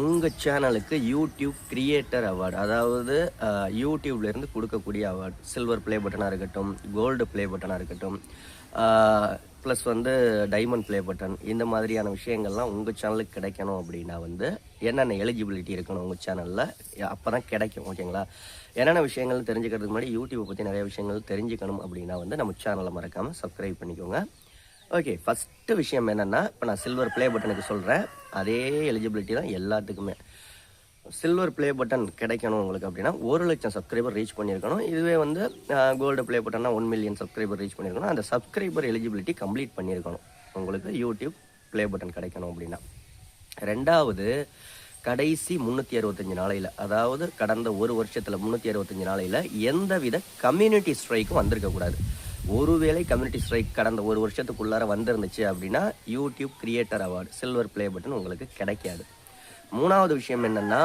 உங்கள் சேனலுக்கு YouTube creator award, அதாவது யூடியூப்லேருந்து கொடுக்கக்கூடிய அவார்டு, சில்வர் ப்ளே பட்டனாக இருக்கட்டும், கோல்டு ப்ளே பட்டனாக இருக்கட்டும், ப்ளஸ் டைமண்ட் ப்ளே பட்டன், இந்த மாதிரியான விஷயங்கள்லாம் உங்கள் சேனலுக்கு கிடைக்கணும் அப்படின்னா என்னென்ன எலிஜிபிலிட்டி இருக்கணும் உங்கள் சேனலில், அப்போ தான் கிடைக்கும். ஓகேங்களா? என்னென்ன விஷயங்கள் தெரிஞ்சுக்கிறதுக்கு முன்னாடி யூடியூப்பை பற்றி நிறைய விஷயங்கள் தெரிஞ்சுக்கணும் அப்படின்னா நம்ம சேனலை மறக்காமல் சப்ஸ்கிரைப் பண்ணிக்கோங்க. ஓகே, ஃபஸ்ட்டு விஷயம் என்னென்னா, இப்போ நான் சில்வர் ப்ளே பட்டனுக்கு சொல்கிறேன். அதே எலிஜிபிலிட்டி தான் எல்லாத்துக்குமே. சில்வர் ப்ளே பட்டன் கிடைக்கணும் உங்களுக்கு அப்படின்னா 1,00,000 சப்ஸ்கிரைபர் ரீச் பண்ணியிருக்கணும். இதுவே கோல்டு ப்ளே பட்டன்னா 1 மில்லியன் சப்ஸ்கிரைபர் ரீச் பண்ணியிருக்கணும். அந்த சப்ஸ்கிரைபர் எலிஜிபிலிட்டி கம்ப்ளீட் பண்ணியிருக்கணும் உங்களுக்கு யூடியூப் ப்ளே பட்டன் கிடைக்கணும் அப்படின்னா. ரெண்டாவது, கடைசி 365 நாளையில், அதாவது கடந்த ஒரு வருஷத்தில் 365 நாளையில் எந்தவித கம்யூனிட்டி ஸ்ட்ரைக்கும் வந்திருக்கக்கூடாது. ஒருவேளை கம்யூனிட்டி ஸ்ட்ரைக் கடந்த ஒரு வருஷத்துக்குள்ளார வந்திருந்துச்சு அப்படின்னா YouTube creator award, silver play button உங்களுக்கு கிடைக்காது. மூணாவது விஷயம் என்னென்னா,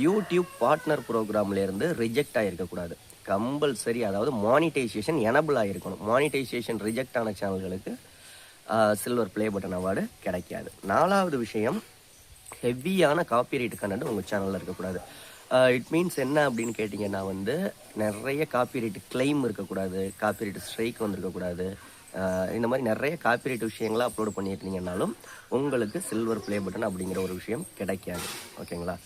யூடியூப் பார்ட்னர் ப்ரோக்ராம்லேருந்து ரிஜெக்ட் ஆகிருக்கக்கூடாது. கம்பல்சரி, அதாவது மானிட்டைசேஷன் எனபிள் ஆகிருக்கணும். மானிட்டைசேஷன் ரிஜெக்ட் ஆன சேனல்களுக்கு சில்வர் ப்ளே பட்டன் அவார்டு கிடைக்காது. நாலாவது விஷயம், ஹெவியான காப்பிரைட் கண்டென்ட் உங்கள் சேனலில் இருக்கக்கூடாது. இட் மீன்ஸ் என்ன அப்படின்னு கேட்டிங்கன்னா நிறைய காப்பிரைட் கிளைம் இருக்கக்கூடாது, காப்பிரைட் ஸ்ட்ரைக் வந்திருக்கக்கூடாது. இந்த மாதிரி நிறைய காப்பிரைட் விஷயங்களை அப்லோட் பண்ணியிருந்தீங்கன்னாலும் உங்களுக்கு சில்வர் ப்ளே பட்டன் அப்படிங்கிற ஒரு விஷயம் கிடைக்காது. ஓகேங்களா?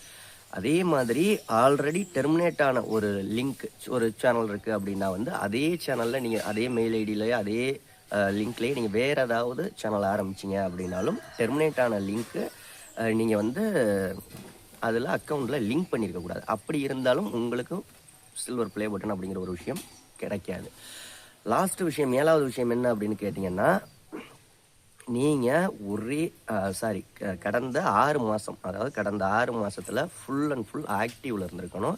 அதே மாதிரி ஆல்ரெடி டெர்மினேட் ஆன ஒரு லிங்க், ஒரு சேனல் இருக்குது அப்படின்னா அதே சேனலில் நீங்கள் அதே மெயில் ஐடியிலேயே அதே லிங்க்லேயே நீங்கள் வேறு ஏதாவது சேனல் ஆரம்பிச்சிங்க அப்படின்னாலும் டெர்மினேட் ஆன லிங்க்கு நீங்கள் அதில் அக்கௌண்ட்டில் லிங்க் பண்ணியிருக்கக்கூடாது. அப்படி இருந்தாலும் உங்களுக்கு சில்வர் ப்ளே பட்டன் அப்படிங்கிற ஒரு விஷயம் கிடைக்காது. லாஸ்ட்டு விஷயம், ஏழாவது விஷயம் என்ன அப்படின்னு கேட்டிங்கன்னா, நீங்கள் கடந்த 6 மாதம், அதாவது கடந்த 6 மாதத்தில் ஃபுல் அண்ட் ஃபுல் ஆக்டிவில் இருந்திருக்கணும்.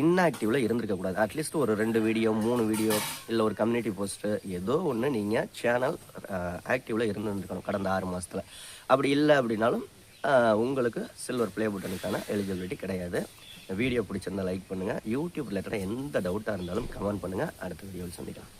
இன்ஆக்டிவில் இருந்திருக்கக்கூடாது. அட்லீஸ்ட் ஒரு 2 வீடியோ 3 வீடியோ இல்லை ஒரு கம்யூனிட்டி போஸ்ட்டு ஏதோ ஒன்று நீங்கள் சேனல் ஆக்டிவில் இருந்துருக்கணும் கடந்த 6 மாதத்தில். அப்படி இல்லை அப்படின்னாலும் உங்களுக்கு சில்வர் ப்ளே பட்டனுக்கான எலிஜிபிலிட்டி கிடையாது. வீடியோ பிடிச்சிருந்தால் லைக் பண்ணுங்கள். யூடியூப் ரிலேட்டடாக எந்த டவுட்டாக இருந்தாலும் கமெண்ட் பண்ணுங்கள். அடுத்த வீடியோவில் சந்திக்கலாம்.